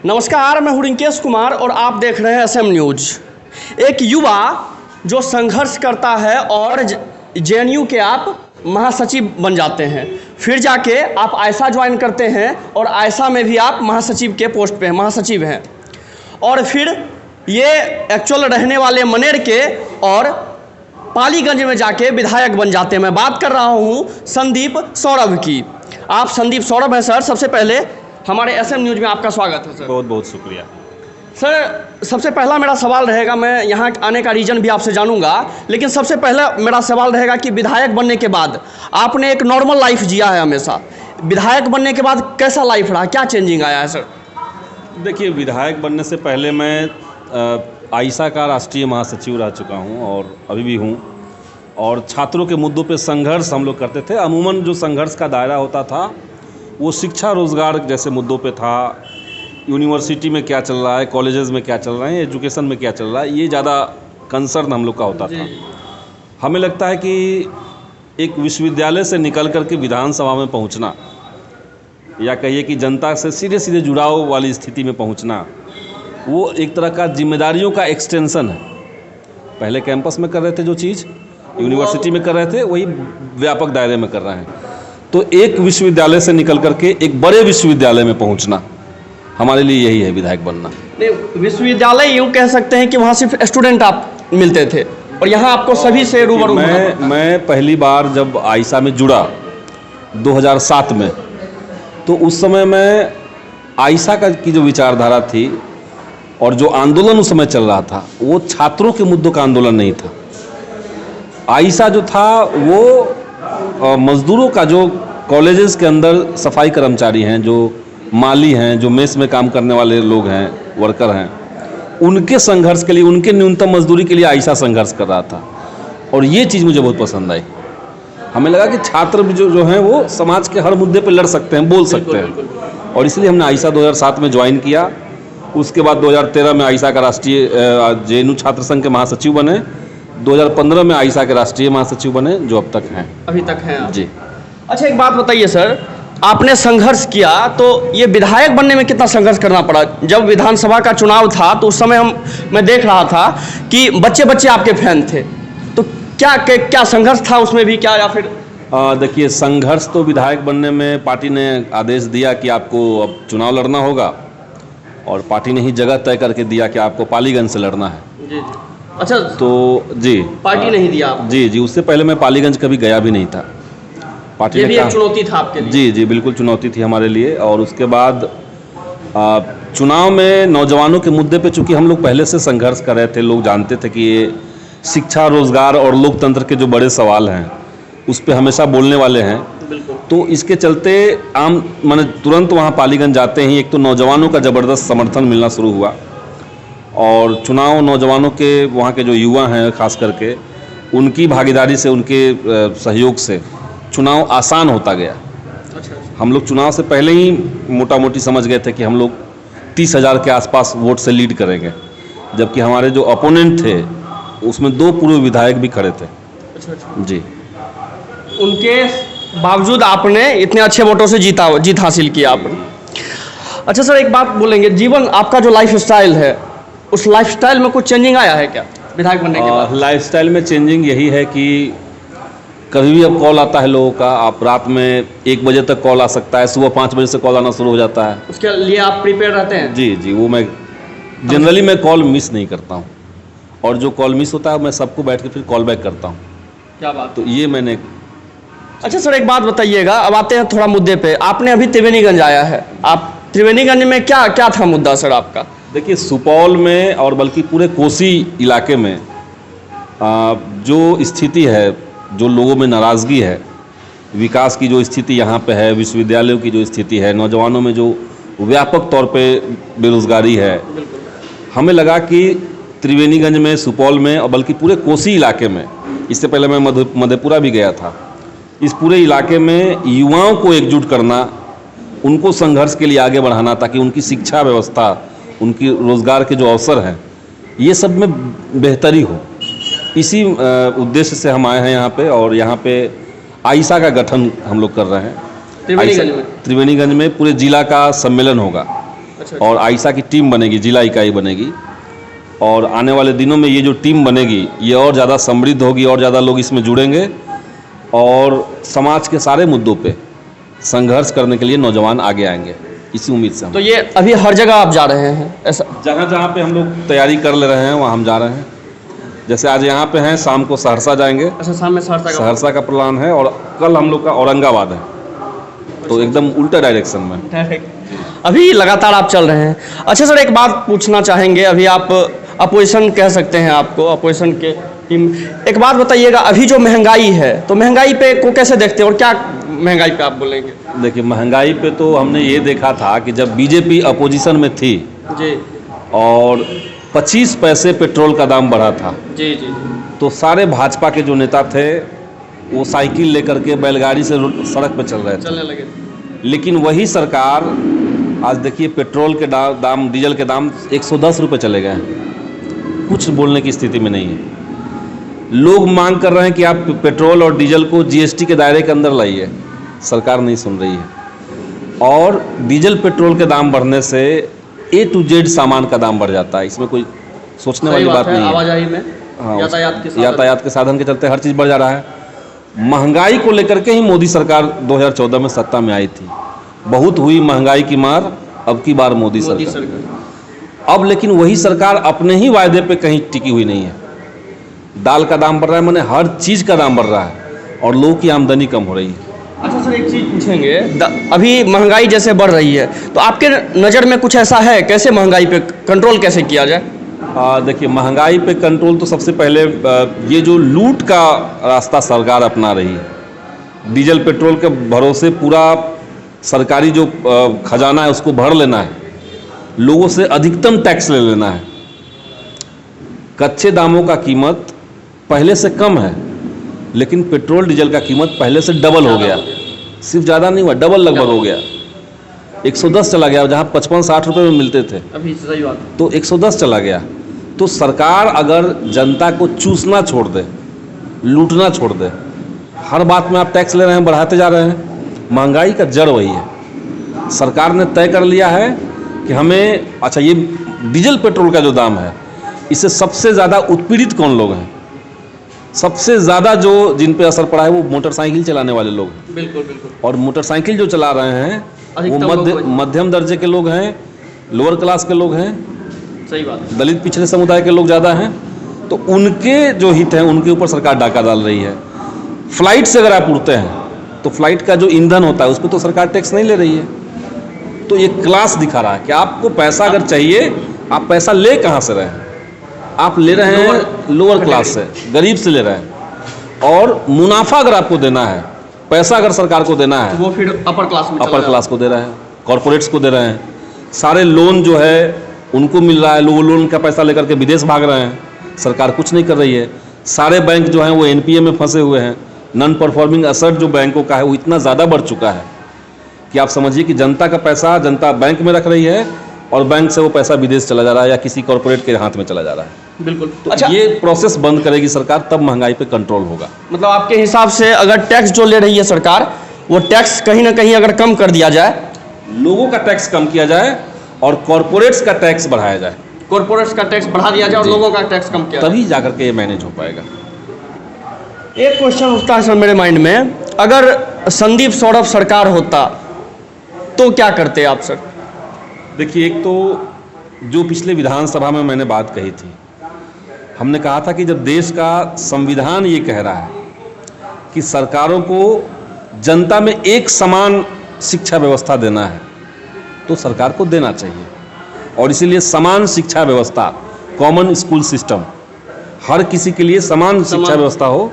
नमस्कार, मैं हूं रिंकेश कुमार और आप देख रहे हैं एसएम न्यूज। एक युवा जो संघर्ष करता है और जेएनयू के आप महासचिव बन जाते हैं, फिर जाके आप आयशा ज्वाइन करते हैं और आयशा में भी आप महासचिव के पोस्ट पे हैं, महासचिव हैं, और फिर ये एक्चुअल रहने वाले मनेर के और पालीगंज में जाके विधायक बन जाते हैं। मैं बात कर रहा हूँ संदीप सौरभ की। आप संदीप सौरभ हैं सर। सबसे पहले हमारे एसएम न्यूज में आपका स्वागत है सर। बहुत बहुत शुक्रिया सर। सबसे पहला मेरा सवाल रहेगा, मैं यहाँ आने का रीज़न भी आपसे जानूंगा, लेकिन सबसे पहला मेरा सवाल रहेगा कि विधायक बनने के बाद आपने एक नॉर्मल लाइफ जिया है हमेशा, विधायक बनने के बाद कैसा लाइफ रहा, क्या चेंजिंग आया है सर? देखिए, विधायक बनने से पहले मैं आयशा का राष्ट्रीय महासचिव रह चुका हूँ और अभी भी हूँ, और छात्रों के मुद्दों पे संघर्ष हम लोग करते थे। अमूमन जो संघर्ष का दायरा होता था वो शिक्षा रोज़गार जैसे मुद्दों पे था। यूनिवर्सिटी में क्या चल रहा है, कॉलेजेस में क्या चल रहा है, एजुकेशन में क्या चल रहा है, ये ज़्यादा कंसर्न हम लोग का होता था। हमें लगता है कि एक विश्वविद्यालय से निकल कर के विधानसभा में पहुंचना, या कहिए कि जनता से सीधे सीधे जुड़ाव वाली स्थिति में पहुंचना, वो एक तरह का जिम्मेदारियों का एक्सटेंशन है। पहले कैंपस में कर रहे थे जो चीज़, यूनिवर्सिटी में कर रहे थे, वही व्यापक दायरे में कर रहे हैं। तो एक विश्वविद्यालय से निकल करके एक बड़े विश्वविद्यालय में पहुंचना, हमारे लिए यही है विधायक बनना। नहीं, विश्वविद्यालय यूँ कह सकते हैं कि वहाँ सिर्फ स्टूडेंट आप मिलते थे और यहाँ आपको सभी से रूबरू होना। मैं पहली बार जब आयशा में जुड़ा 2007 में, तो उस समय मैं आयशा की जो विचारधारा थी और जो आंदोलन उस समय चल रहा था, वो छात्रों के मुद्दों का आंदोलन नहीं था। आयशा जो था वो मजदूरों का, जो कॉलेजेस के अंदर सफाई कर्मचारी हैं, जो माली हैं, जो मेस में काम करने वाले लोग हैं, वर्कर हैं, उनके संघर्ष के लिए, उनके न्यूनतम मजदूरी के लिए आयशा संघर्ष कर रहा था। और ये चीज़ मुझे बहुत पसंद आई। हमें लगा कि छात्र जो हैं वो समाज के हर मुद्दे पे लड़ सकते हैं, बोल सकते हैं, और इसलिए हमने आयशा 2007 में ज्वाइन किया। उसके बाद 2013 में आयशा का राष्ट्रीय जेएनयू छात्र संघ के महासचिव बने। 2015 में आयशा के राष्ट्रीय महासचिव बने, जो अब तक हैं, अभी तक हैं जी। अच्छा, एक बात बताइए सर, आपने संघर्ष किया तो ये विधायक बनने में कितना संघर्ष करना पड़ा? जब विधानसभा का चुनाव था तो उस समय मैं देख रहा था कि बच्चे बच्चे आपके फैन थे, तो क्या संघर्ष था उसमें भी, क्या या फिर? देखिए, संघर्ष तो विधायक बनने में पार्टी ने आदेश दिया कि आपको अब चुनाव लड़ना होगा, और पार्टी ने ही जगह तय करके दिया कि आपको पालीगंज से लड़ना है। जी। अच्छा, तो जी, पार्टी नहीं दिया? जी, उससे पहले मैं पालीगंज कभी गया भी नहीं था। पार्टी ने एक चुनौती था आपके लिए? जी, बिल्कुल चुनौती थी हमारे लिए। और उसके बाद चुनाव में नौजवानों के मुद्दे पे चूंकि हम लोग पहले से संघर्ष कर रहे थे, लोग जानते थे कि ये शिक्षा, रोजगार और लोकतंत्र के जो बड़े सवाल हैं उस पर हमेशा बोलने वाले हैं। तो इसके चलते मैंने तुरंत वहाँ पालीगंज जाते ही एक तो नौजवानों का ज़बरदस्त समर्थन मिलना शुरू हुआ, और चुनाव नौजवानों के, वहाँ के जो युवा हैं खास करके, उनकी भागीदारी से, उनके सहयोग से चुनाव आसान होता गया। हम लोग चुनाव से पहले ही मोटा मोटी समझ गए थे कि हम लोग 30,000 के आसपास वोट से लीड करेंगे, जबकि हमारे जो अपोनेंट थे उसमें 2 पूर्व विधायक भी खड़े थे। जी। उनके बावजूद आपने इतने अच्छे वोटों से जीत हासिल किया आपने। अच्छा सर, एक बात बोलेंगे, जीवन आपका जो लाइफ स्टाइल है, उस लाइफ स्टाइल में कुछ चेंजिंग आया है क्या विधायक बनने के बाद? लाइफ स्टाइल में चेंजिंग यही है कि कभी भी अब कॉल आता है लोगों का, आप रात में 1 बजे तक कॉल आ सकता है, सुबह 5 बजे से कॉल आना शुरू हो जाता है। उसके लिए आप प्रिपेयर रहते हैं? जी, वो मैं जनरली मैं कॉल मिस नहीं करता हूँ, और जो कॉल मिस होता है मैं सबको बैठ के फिर कॉल बैक करता हूँ। क्या बात? तो ये मैंने। अच्छा सर, एक बात बताइएगा, अब आते हैं थोड़ा मुद्दे पे। आपने अभी त्रिवेणीगंज आया है, आप त्रिवेणीगंज में क्या था मुद्दा सर आपका? देखिए, सुपौल में और बल्कि पूरे कोसी इलाके में जो स्थिति है, जो लोगों में नाराज़गी है, विकास की जो स्थिति यहाँ पे है, विश्वविद्यालयों की जो स्थिति है, नौजवानों में जो व्यापक तौर पे बेरोज़गारी है, हमें लगा कि त्रिवेणीगंज में, सुपौल में और बल्कि पूरे कोसी इलाके में, इससे पहले मैं मधेपुरा भी गया था, इस पूरे इलाके में युवाओं को एकजुट करना, उनको संघर्ष के लिए आगे बढ़ाना, ताकि उनकी शिक्षा व्यवस्था, उनकी रोज़गार के जो अवसर हैं, ये सब में बेहतरी हो। इसी उद्देश्य से हम आए हैं यहाँ पे, और यहाँ पे आयशा का गठन हम लोग कर रहे हैं। त्रिवेणीगंज में पूरे जिला का सम्मेलन होगा, अच्छा। और आइसा की टीम बनेगी, जिला इकाई बनेगी। और आने वाले दिनों में ये जो टीम बनेगी ये और ज़्यादा समृद्ध होगी, और ज़्यादा लोग इसमें जुड़ेंगे और समाज के सारे मुद्दों पे संघर्ष करने के लिए नौजवान आगे आएंगे, इसी उम्मीद से हम। तो ये अभी हर जगह आप जा रहे हैं ऐसा? जहाँ जहाँ पे हम लोग तैयारी कर ले रहे हैं वहाँ हम जा रहे हैं। जैसे आज यहाँ पे हैं, शाम को सहरसा जाएंगे। अच्छा, शाम में सहरसा का प्लान है, और कल हम लोग का औरंगाबाद है, तो एकदम उल्टा डायरेक्शन में। अभी लगातार आप चल रहे हैं। अच्छा सर, एक बात पूछना चाहेंगे, अभी आप अपोजिशन कह सकते हैं आपको, अपोजिशन के टीम, एक बात बताइएगा, अभी जो महंगाई है तो महंगाई पे को कैसे देखते हैं और क्या महंगाई पे आप बोलेंगे? देखिए, महंगाई पे तो हमने ये देखा था कि जब बीजेपी अपोजिशन में थी जी, और 25 पैसे पेट्रोल का दाम बढ़ा था, जी जी, तो सारे भाजपा के जो नेता थे वो साइकिल लेकर के बैलगाड़ी से सड़क पे चल रहे थे। चलने लगे। लेकिन वही सरकार आज देखिए पेट्रोल के दाम, डीजल के दाम 110 रुपये चले गए हैं। कुछ बोलने की स्थिति में नहीं है। लोग मांग कर रहे हैं कि आप पेट्रोल और डीजल को जीएसटी के दायरे के अंदर लाइए, सरकार नहीं सुन रही है। और डीजल पेट्रोल के दाम बढ़ने से A to Z सामान का दाम बढ़ जाता है, इसमें कोई सोचने वाली बात नहीं है। आवाजाही में, हाँ, यातायात के साधन के चलते हर चीज़ बढ़ जा रहा है। महंगाई को लेकर के ही मोदी सरकार 2014 में सत्ता में आई थी। बहुत हुई महंगाई की मार, अब की बार मोदी सरकार। अब लेकिन वही सरकार अपने ही वायदे पे कहीं टिकी हुई नहीं है। दाल का दाम बढ़ रहा है, माने हर चीज़ का दाम बढ़ रहा है, और लोगों की आमदनी कम हो रही है। अच्छा सर, एक चीज़ पूछेंगे, अभी महंगाई जैसे बढ़ रही है तो आपके नज़र में कुछ ऐसा है, कैसे महंगाई पे कंट्रोल कैसे किया जाए? देखिए, महंगाई पे कंट्रोल तो सबसे पहले ये जो लूट का रास्ता सरकार अपना रही है, डीजल पेट्रोल के भरोसे पूरा सरकारी जो खजाना है उसको भर लेना है, लोगों से अधिकतम टैक्स ले लेना है। कच्चे दामों का कीमत पहले से कम है, लेकिन पेट्रोल डीजल का कीमत पहले से डबल हो गया। सिर्फ ज़्यादा नहीं हुआ, डबल लगभग हो गया। 110 चला गया, जहाँ 55-60 रुपये में मिलते थे अभी, सही बात, तो 110 चला गया। तो सरकार अगर जनता को चूसना छोड़ दे, लूटना छोड़ दे, हर बात में आप टैक्स ले रहे हैं, बढ़ाते जा रहे हैं, महंगाई का जड़ वही है। सरकार ने तय कर लिया है कि हमें, अच्छा ये डीजल पेट्रोल का जो दाम है, इससे सबसे ज़्यादा उत्पीड़ित कौन लोग हैं? सबसे ज़्यादा जो जिन पे असर पड़ा है वो मोटरसाइकिल चलाने वाले लोग हैं। बिल्कुल बिल्कुल। और मोटरसाइकिल जो चला रहे हैं वो मध्यम दर्जे के लोग हैं, लोअर क्लास के लोग हैं, सही बात, दलित पिछड़े समुदाय के लोग ज़्यादा हैं। तो उनके जो हित हैं उनके ऊपर सरकार डाका डाल रही है। फ्लाइट से अगर आप उड़ते हैं तो फ्लाइट का जो ईंधन होता है उस पर तो सरकार टैक्स नहीं ले रही है। तो ये क्लास दिखा रहा है कि आपको पैसा अगर चाहिए, आप पैसा ले कहाँ से रहे हैं? आप ले रहे हैं लोअर क्लास से, गरीब से ले रहे हैं। और मुनाफा अगर आपको देना है, पैसा अगर सरकार को देना है, वो फिर अपर क्लास को दे रहे हैं, कॉरपोरेट्स को दे रहे हैं। सारे लोन जो है उनको मिल रहा है, लोग लोन का पैसा लेकर के विदेश भाग रहे हैं, सरकार कुछ नहीं कर रही है। सारे बैंक जो हैं वो एनपीए में फंसे हुए हैं। नॉन परफॉर्मिंग एसेट जो बैंकों का है वो इतना ज़्यादा बढ़ चुका है कि आप समझिए कि जनता का पैसा जनता बैंक में रख रही है और बैंक से वो पैसा विदेश चला जा रहा है या किसी कॉरपोरेट के हाथ में चला जा रहा है। बिल्कुल। तो अच्छा, ये प्रोसेस बंद करेगी सरकार, तब महंगाई पे कंट्रोल होगा। मतलब आपके हिसाब से अगर टैक्स जो ले रही है सरकार, वो टैक्स कहीं ना कहीं अगर कम कर दिया जाए, लोगों का टैक्स कम किया जाए और कॉरपोरेट्स का टैक्स बढ़ाया जाए, कॉरपोरेट्स का टैक्स बढ़ा दिया जाए और लोगों का टैक्स कम किया जाए, तभी जाकर के ये मैनेज हो पाएगा। एक क्वेश्चन उठता है सर मेरे माइंड में, अगर संदीप सौरभ सरकार होता तो क्या करते आप सर? देखिए, एक तो जो पिछले विधानसभा में मैंने बात कही थी, हमने कहा था कि जब देश का संविधान ये कह रहा है कि सरकारों को जनता में एक समान शिक्षा व्यवस्था देना है, तो सरकार को देना चाहिए। और इसीलिए समान शिक्षा व्यवस्था, कॉमन स्कूल सिस्टम, हर किसी के लिए समान शिक्षा व्यवस्था हो,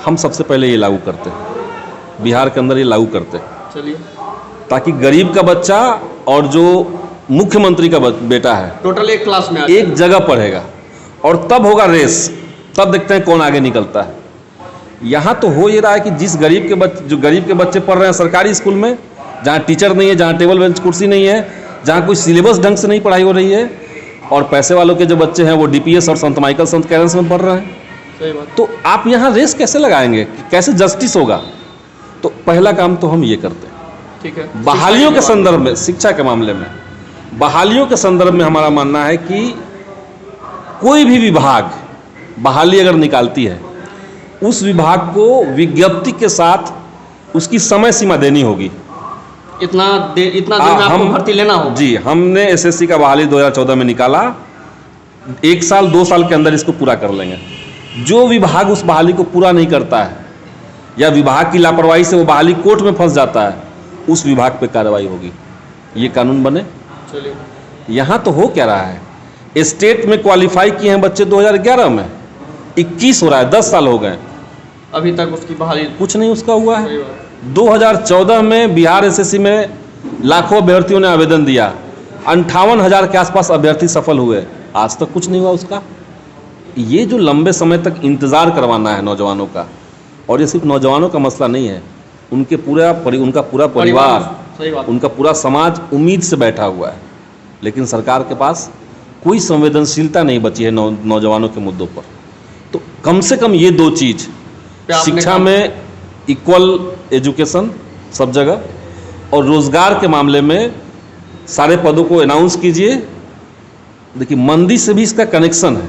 हम सबसे पहले ये लागू करते हैं। बिहार के अंदर ये लागू करते हैं, चलिए, ताकि गरीब का बच्चा और जो मुख्यमंत्री का बेटा है टोटल एक क्लास में एक जगह पढ़ेगा, और तब होगा रेस, तब देखते हैं कौन आगे निकलता है। यहाँ तो हो ये रहा है कि जो गरीब के बच्चे पढ़ रहे हैं सरकारी स्कूल में, जहाँ टीचर नहीं है, जहाँ टेबल बेंच कुर्सी नहीं है, जहाँ कोई सिलेबस ढंग से नहीं पढ़ाई हो रही है, और पैसे वालों के जो बच्चे हैं वो डीपीएस और संत माइकल संत कैरेंस में पढ़ रहे हैं। सही बात। तो आप यहाँ रेस कैसे लगाएंगे, कैसे जस्टिस होगा? तो पहला काम तो हम ये करते हैं। ठीक है। बहालियों के संदर्भ में, शिक्षा के मामले में बहालियों के संदर्भ में हमारा मानना है कि कोई भी विभाग बहाली अगर निकालती है, उस विभाग को विज्ञप्ति के साथ उसकी समय सीमा देनी होगी। इतना दिन में आपको भर्ती लेना होगा। जी, हमने एसएससी का बहाली 2014 में निकाला, 1 साल 2 साल के अंदर इसको पूरा कर लेंगे। जो विभाग उस बहाली को पूरा नहीं करता है या विभाग की लापरवाही से वो बहाली कोर्ट में फंस जाता है, उस विभाग पे कार्रवाई होगी। ये कानून बने। चलिए, यहाँ तो हो क्या रहा है, स्टेट में क्वालिफाई किए हैं बच्चे 2011 में, 21 हो रहा है, 10 साल हो गए, अभी तक उसकी बहाली कुछ नहीं उसका हुआ है। सही बात। 2014 में बिहार एसएससी में लाखों अभ्यर्थियों ने आवेदन दिया, 58,000 के आसपास अभ्यर्थी सफल हुए, आज तक कुछ नहीं हुआ उसका। ये जो लंबे समय तक इंतज़ार करवाना है नौजवानों का, और ये सिर्फ नौजवानों का मसला नहीं है, उनका पूरा परिवार, सही बात। उनका पूरा समाज उम्मीद से बैठा हुआ है, लेकिन सरकार के पास कोई संवेदनशीलता नहीं बची है नौजवानों के मुद्दों पर। तो कम से कम ये 2 चीज़, शिक्षा में इक्वल एजुकेशन सब जगह, और रोजगार के मामले में सारे पदों को अनाउंस कीजिए। देखिए, मंदी से भी इसका कनेक्शन है।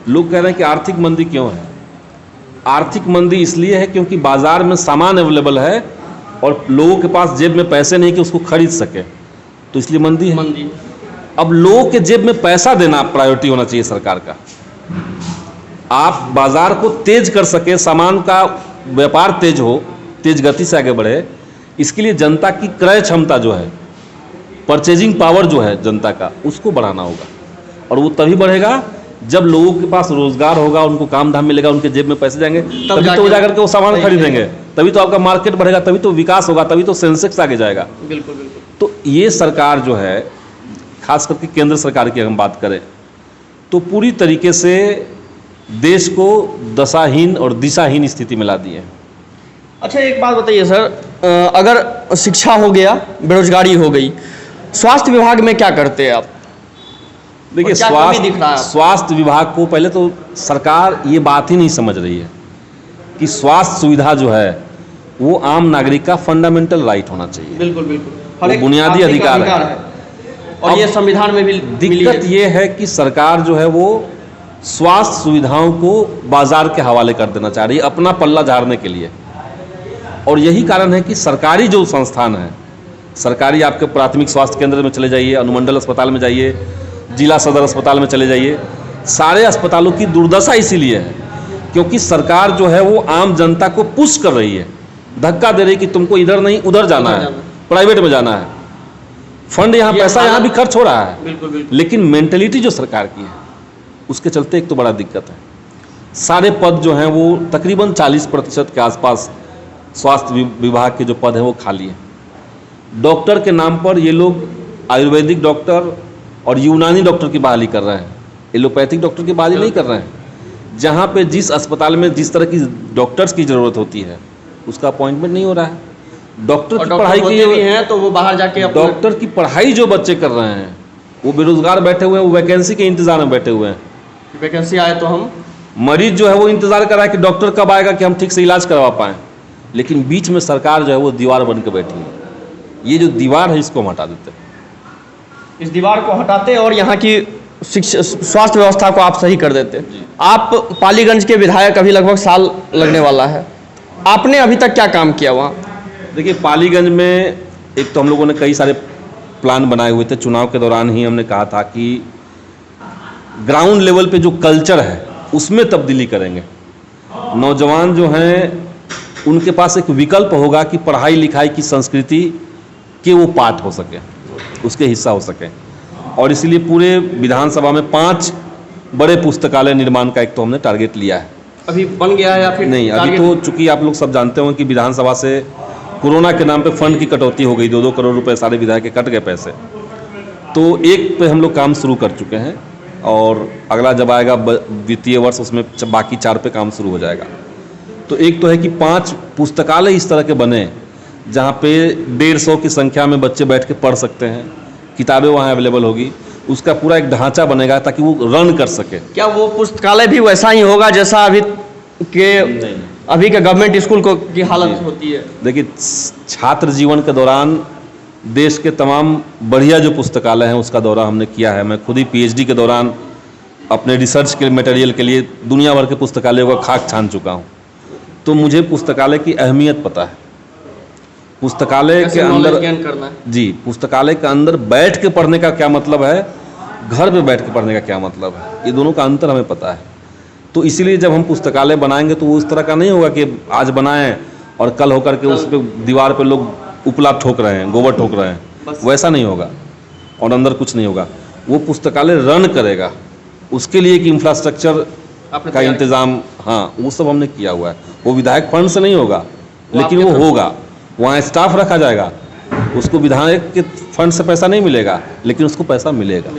लोग कह रहे हैं कि आर्थिक मंदी क्यों है। आर्थिक मंदी इसलिए है क्योंकि बाजार में सामान अवेलेबल है और लोगों के पास जेब में पैसे नहीं कि उसको खरीद सके, तो इसलिए मंदी है। अब लोगों के जेब में पैसा देना प्रायोरिटी होना चाहिए सरकार का। आप बाजार को तेज कर सके, सामान का व्यापार तेज हो, तेज गति से आगे बढ़े, इसके लिए जनता की क्रय क्षमता जो है, परचेजिंग पावर जो है जनता का, उसको बढ़ाना होगा। और वो तभी बढ़ेगा जब लोगों के पास रोजगार होगा, उनको काम धाम मिलेगा, उनके जेब में पैसे जाएंगे, तभी तो जाकर के वो सामान खरीदेंगे, तभी तो आपका मार्केट बढ़ेगा, तभी तो विकास होगा, तभी तो सेंसेक्स आगे जाएगा। बिल्कुल बिल्कुल। तो ये सरकार जो है, खास करके केंद्र सरकार की हम बात करें तो पूरी तरीके से देश को दशाहीन और दिशाहीन स्थिति में ला दिए। अच्छा, एक बात बताइए सर, अगर शिक्षा हो गया, बेरोजगारी हो गई, स्वास्थ्य विभाग में क्या करते हैं आप? देखिए, स्वास्थ्य विभाग को पहले तो सरकार ये बात ही नहीं समझ रही है कि स्वास्थ्य सुविधा जो है वो आम नागरिक का फंडामेंटल राइट होना चाहिए। बिल्कुल बिल्कुल, वो बुनियादी अधिकार है। और ये संविधान में भी दिक्कत ये है कि सरकार जो है वो स्वास्थ्य सुविधाओं को बाजार के हवाले कर देना चाह रही है अपना पल्ला झाड़ने के लिए। और यही कारण है कि सरकारी जो संस्थान है, सरकारी आपके प्राथमिक स्वास्थ्य केंद्र में चले जाइए, अनुमंडल अस्पताल में जाइए, जिला सदर अस्पताल में चले जाइए, सारे अस्पतालों की दुर्दशा इसीलिए है क्योंकि सरकार जो है वो आम जनता को पुश कर रही है, धक्का दे रही है कि तुमको इधर नहीं उधर जाना है, प्राइवेट में जाना है, फंड यहाँ पैसा यहाँ भी खर्च हो रहा है। बिल्कुल बिल्कुल। लेकिन मेंटेलिटी जो सरकार की है उसके चलते एक तो बड़ा दिक्कत है। सारे पद जो हैं वो तकरीबन 40% के आसपास स्वास्थ्य विभाग के जो पद हैं वो खाली हैं। डॉक्टर के नाम पर ये लोग आयुर्वेदिक डॉक्टर और यूनानी डॉक्टर की बहाली कर रहे हैं, एलोपैथिक डॉक्टर की बहाली नहीं कर रहे हैं। जहाँ पे जिस अस्पताल में जिस तरह की डॉक्टर्स की ज़रूरत होती है उसका अपॉइंटमेंट नहीं हो रहा है। डॉक्टर की पढ़ाई की भी हैं तो वो बाहर जाके डॉक्टर की पढ़ाई जो बच्चे कर रहे हैं वो बेरोजगार बैठे हुए हैं, वो वैकेंसी के इंतजार में बैठे हुए हैं। वैकेंसी आए तो हम, मरीज जो है वो इंतजार कर रहा है कि डॉक्टर कब आएगा कि हम ठीक से इलाज करवा पाएँ, लेकिन बीच में सरकार जो है वो दीवार बन के बैठी है। ये जो दीवार है इसको हम हटा देते हैं, इस दीवार को हटाते और यहाँ की शिक्षा स्वास्थ्य व्यवस्था को आप सही कर देते। आप पालीगंज के विधायक, अभी लगभग साल लगने वाला है, आपने अभी तक क्या काम किया वहाँ? देखिए, पालीगंज में एक तो हम लोगों ने कई सारे प्लान बनाए हुए थे। चुनाव के दौरान ही हमने कहा था कि ग्राउंड लेवल पे जो कल्चर है उसमें तब्दीली करेंगे। नौजवान जो हैं उनके पास एक विकल्प होगा कि पढ़ाई लिखाई की संस्कृति के वो पार्ट हो सके, उसके हिस्सा हो सके। और इसीलिए पूरे विधानसभा में 5 बड़े पुस्तकालय निर्माण का एक तो हमने टारगेट लिया है। अभी बन गया है या फिर नहीं? अभी तो चूंकि आप लोग सब जानते हो कि विधानसभा से कोरोना के नाम पे फंड की कटौती हो गई, 2-2 करोड़ रुपए सारे विधायक के कट गए पैसे। तो एक पे हम लोग काम शुरू कर चुके हैं और अगला जब आएगा वित्तीय वर्ष उसमें बाकी 4 पे काम शुरू हो जाएगा। तो एक तो है कि 5 पुस्तकालय इस तरह के बने जहाँ पे 150 की संख्या में बच्चे बैठ के पढ़ सकते हैं, किताबें वहाँ अवेलेबल होगी, उसका पूरा एक ढांचा बनेगा ताकि वो रन कर सके। क्या वो पुस्तकालय भी वैसा ही होगा जैसा अभी के गवर्नमेंट स्कूल की हालत होती है? देखिए, छात्र जीवन के दौरान देश के तमाम बढ़िया जो पुस्तकालय हैं उसका दौरा हमने किया है। मैं खुद ही पीएचडी के दौरान अपने रिसर्च के मटेरियल के लिए दुनिया भर के पुस्तकालयों का खाक छान चुका हूँ, तो मुझे पुस्तकालय की अहमियत पता है। पुस्तकालय के अंदर करना है। जी, पुस्तकालय के अंदर बैठ के पढ़ने का क्या मतलब है, घर पे बैठ के पढ़ने का क्या मतलब है, ये दोनों का अंतर हमें पता है। तो इसीलिए जब हम पुस्तकालय बनाएंगे तो वो उस तरह का नहीं होगा कि आज बनाएं और कल होकर के उस पर दीवार पे लोग उपला ठोक रहे हैं, गोबर ठोक रहे हैं, वैसा नहीं होगा और अंदर कुछ नहीं होगा। वो पुस्तकालय रन करेगा, उसके लिए एक इंफ्रास्ट्रक्चर का इंतज़ाम, हाँ, वो सब हमने किया हुआ है। वो विधायक फंड से नहीं होगा, लेकिन वो होगा। वहाँ स्टाफ रखा जाएगा, उसको विधायक के फंड से पैसा नहीं मिलेगा, लेकिन उसको पैसा मिलेगा।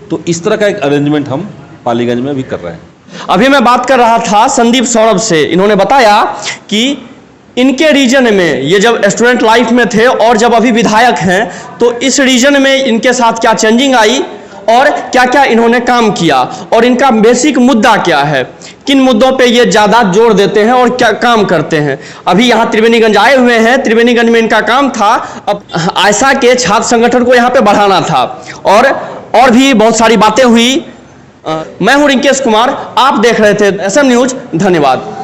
तो इस तरह का एक अरेंजमेंट हम पालीगंज में भी कर रहे हैं। अभी मैं बात कर रहा था संदीप सौरभ से, इन्होंने बताया कि इनके रीजन में ये जब स्टूडेंट लाइफ में थे और जब अभी विधायक हैं तो इस रीजन में इनके साथ क्या चेंजिंग आई और क्या क्या इन्होंने काम किया और इनका बेसिक मुद्दा क्या है, किन मुद्दों पे ये ज़्यादा जोर देते हैं और क्या काम करते हैं। अभी यहाँ त्रिवेणीगंज आए हुए हैं। त्रिवेणीगंज में इनका काम था अब आयसा के छात्र संगठन को यहाँ पे बढ़ाना था और भी बहुत सारी बातें हुई। मैं हूँ रिंकेश कुमार, आप देख रहे थे SM न्यूज। धन्यवाद।